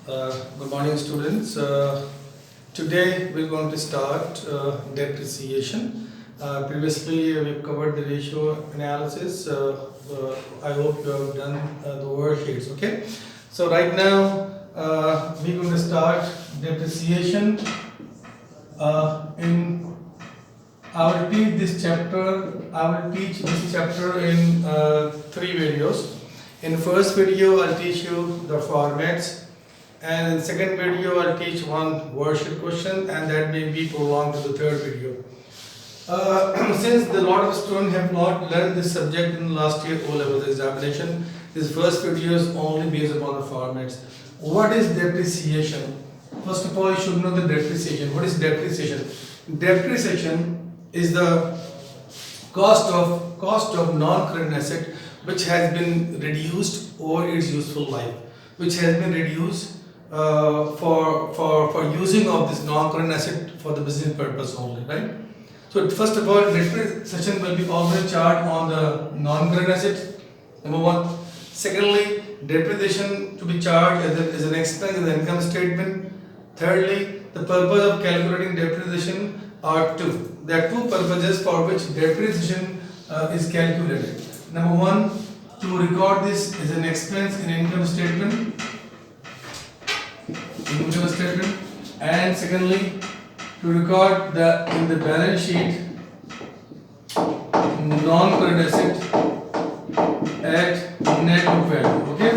Good morning, students. Today we're going to start depreciation. Previously, we've covered the ratio analysis. I hope you have done the worksheets. Okay. So right now we're going to start depreciation. In I will teach this chapter. I will teach this chapter in three videos. In first video, I'll teach you the formats, and in second video, I'll teach one worksheet question, and that may be prolonged to the third video. Since a lot of students have not learned this subject in last year O-level examination, this first video is only based upon the formats. What is depreciation? First of all, you should know the depreciation. What is depreciation? Depreciation is the cost of non-current asset which has been reduced over its useful life, which has been reduced for using of this non-current asset for the business purpose only, right? So first of all, depreciation will be always charged on the non-current asset, number one. Secondly, depreciation to be charged as an expense in the income statement. Thirdly, the purpose of calculating depreciation are two. There are two purposes for which depreciation is calculated. Number one, to record this as an expense in income statement, and secondly, to record in the balance sheet non-current asset at net book value. Okay,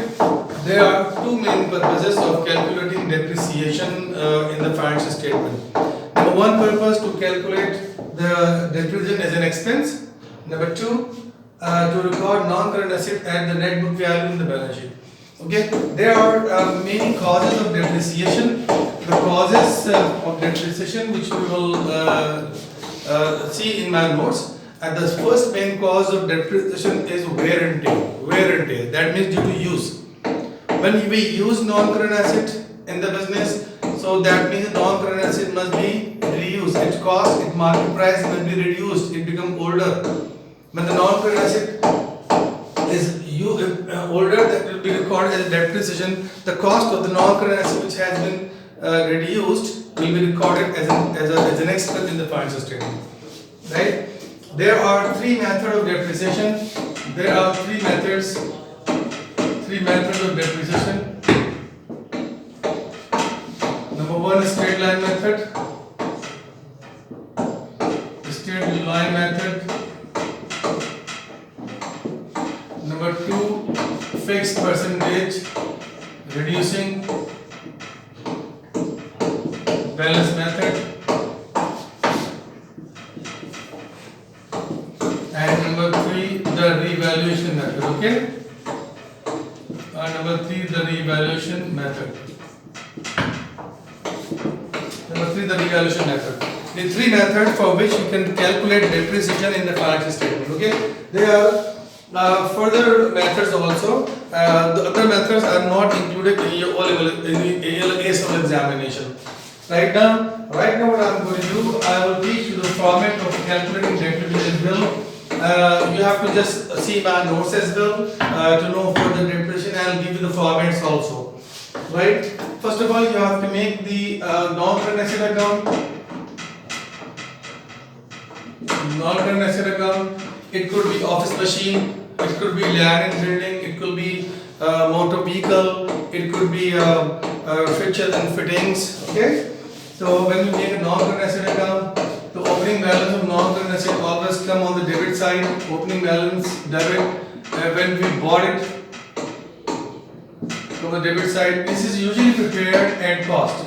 there are two main purposes of calculating depreciation in the financial statement. Number one purpose, to calculate the depreciation as an expense. Number two, to record non-current asset at the net book value in the balance sheet. Okay, there are many causes of depreciation. The causes of depreciation which we will see in my notes. And the first main cause of depreciation is wear and tear. Wear and tear. That means due to use. When we use non-current asset in the business, so that means non-current asset must be reused. Its cost, its market price must be reduced. It becomes older. When the non-current asset is older, that will be recorded as depreciation. The cost of the non-current asset which has been reduced will be recorded as an expense in the financial statement. Right? There are three methods of depreciation. There are three methods of depreciation. Number one is straight line method. Straight line method. Number two, fixed percentage reducing balance method. And number three, the revaluation method. Okay. Number three, the revaluation method. The three methods for which you can calculate depreciation in the financial statement. Okay. There are further methods also. The other methods are not included in your A-level examination. Right now what I am going to do, I will teach you the format of calculating depreciation as well. You have to just see my notes as well to know for the depreciation. I will give you the formats also. Right? First of all, you have to make the non-current asset account. Non-current asset account. It could be office machine. It could be land and building. It could be motor vehicle. It could be fixtures and fittings. Okay. So when you make a non-current asset account, the opening balance of non-current asset always come on the debit side. Opening balance debit. When we bought it from the debit side, this is usually prepared at cost.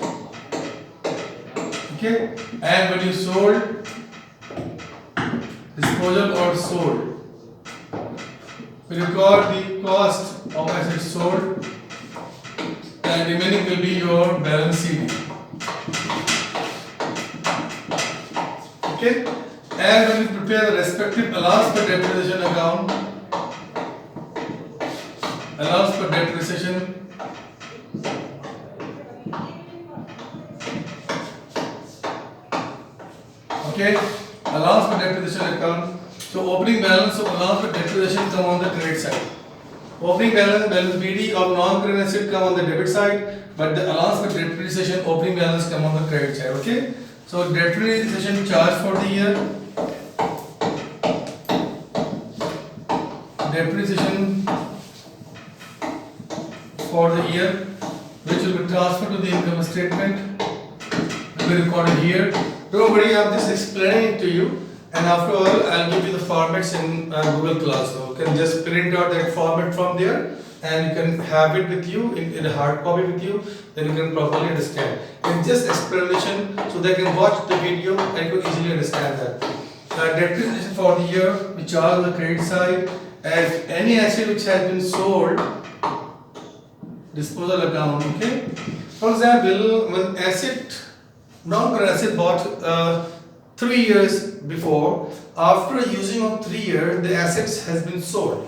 Okay. And when you sold, disposal or sold, we record the cost of assets sold, and remaining will be your balance sheet. Okay, and when you prepare the respective allowance for depreciation account, allowance for depreciation, okay, allowance for depreciation account. So opening balance of allowance for depreciation come on the credit side. Opening balance BD of non-current asset come on the debit side, but the allowance for depreciation opening balance come on the credit side. Okay. So depreciation charge for the year, depreciation for the year, which will be transferred to the income statement, will be recorded here. Don't worry, I'm just explaining it to you. And after all, I'll give you the formats in Google Class. So you can just print out that format from there, and you can have it with you in a hard copy with you. Then you can properly understand. It's just explanation, so they can watch the video and you can easily understand that. Depreciation for the year, we charge on the credit side, and any asset which has been sold, disposal account. Okay. For example, when non-current asset bought 3 years before, after using of 3 years, the assets has been sold.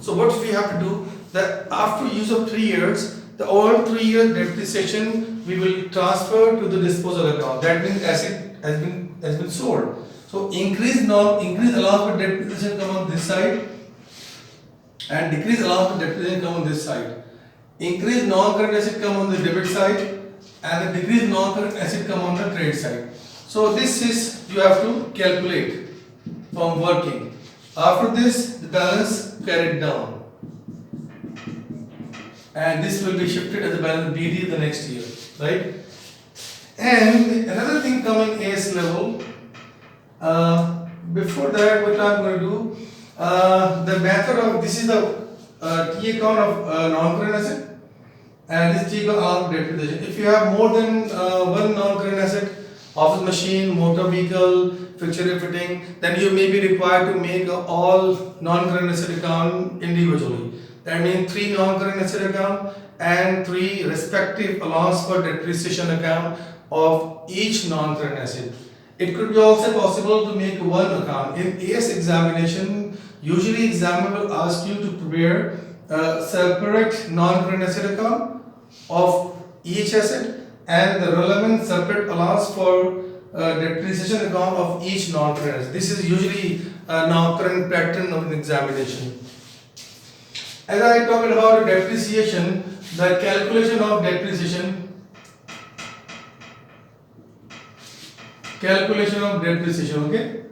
So what we have to do, that after use of 3 years, the all 3-year depreciation we will transfer to the disposal account. That means asset has been sold. So increase allowance for depreciation come on this side, and decrease allowance for depreciation come on this side. Increase non-current asset come on the debit side, and the decrease non-current asset come on the credit side. So this is you have to calculate from working. After this, the balance carried down, and this will be shifted as a balance BD the next year, right? And another thing coming AS level. Before that, what I'm going to do, the method of this is the T account of non-current asset, and this T account of depreciation. If you have more than one non-current asset, office machine, motor vehicle, fixture and fitting, then you may be required to make all non-current asset account individually. That means 3 non-current asset account and 3 respective allowance for depreciation account of each non-current asset. It could be also possible to make one account. In AS examination, usually examiner will ask you to prepare a separate non-current asset account of each asset and the relevant separate allowance for depreciation account of each non-current asset. This is usually a non-current pattern of an examination. As I talked about depreciation, the calculation of depreciation. Okay.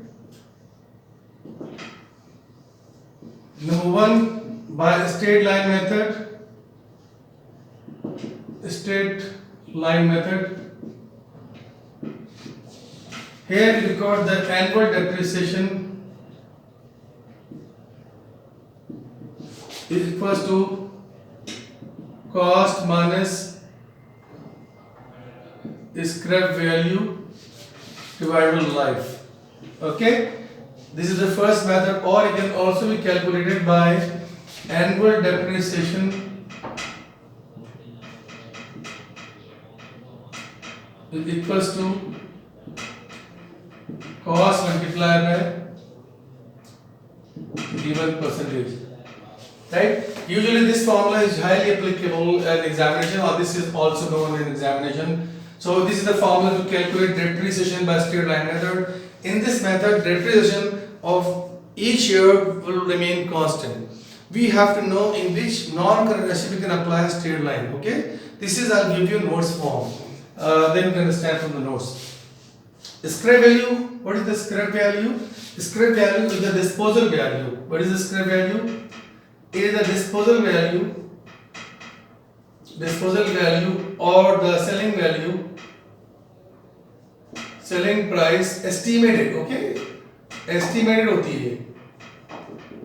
Number 1, by straight line method. Here we record the annual depreciation is equals to cost minus scrap value divided by life. Okay, this is the first method, or it can also be calculated by annual depreciation is equals to cost multiplied by given percentage. Right? Usually this formula is highly applicable in examination, or this is also known in examination. So this is the formula to calculate depreciation by straight line method. In this method, depreciation of each year will remain constant. We have to know in which non-current asset we can apply a straight line. Okay, this is I'll give you notes form. Then you can understand from the notes. Scrap value. What is the scrap value? Scrap value is the disposal value. What is the scrap value? It is the disposal value or the selling price estimated. Okay, estimated होती है.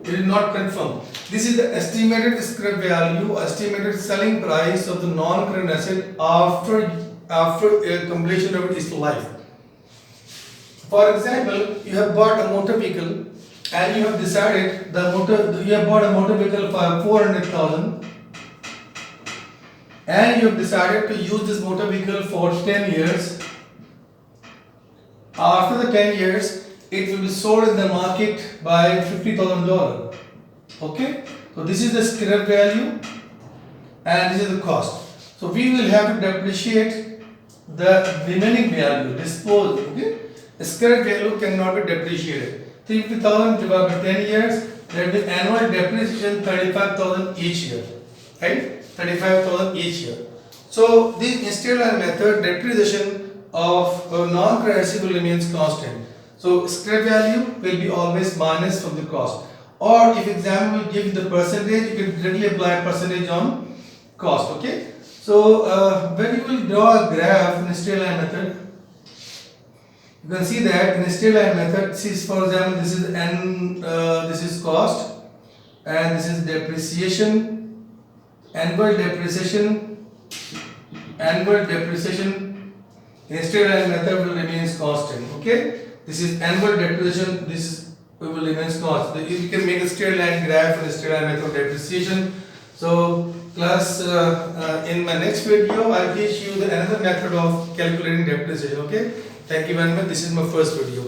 It is not confirmed. This is the estimated scrap value, estimated selling price of the non-current asset after completion of its life. For example, you have bought a motor vehicle and you have decided you have bought a motor vehicle for 400,000 and you have decided to use this motor vehicle for 10 years. After the 10 years, it will be sold in the market by $50,000. Okay, so this is the scrap value and this is the cost. So we will have to depreciate the remaining value, dispose. Okay, scrap value cannot be depreciated. 350,000 divided by 10 years, that means annual depreciation 35,000 each year, right? 35,000 each year. So this installed line method, depreciation of non-current receivable remains constant. So scrap value will be always minus from the cost. Or if examiner will give the percentage, you can directly apply percentage on cost. Okay. So when you will draw a graph in installed line method, you can see that in a straight line method, this is, for example, this is this is cost, and this is depreciation, annual depreciation. In straight line method will remains constant. Okay, this is annual depreciation. This is will remains constant. You can make a straight line graph in a straight line method of depreciation. So class, in my next video, I'll teach you another method of calculating depreciation. Okay. Thank you very much. This is my first video.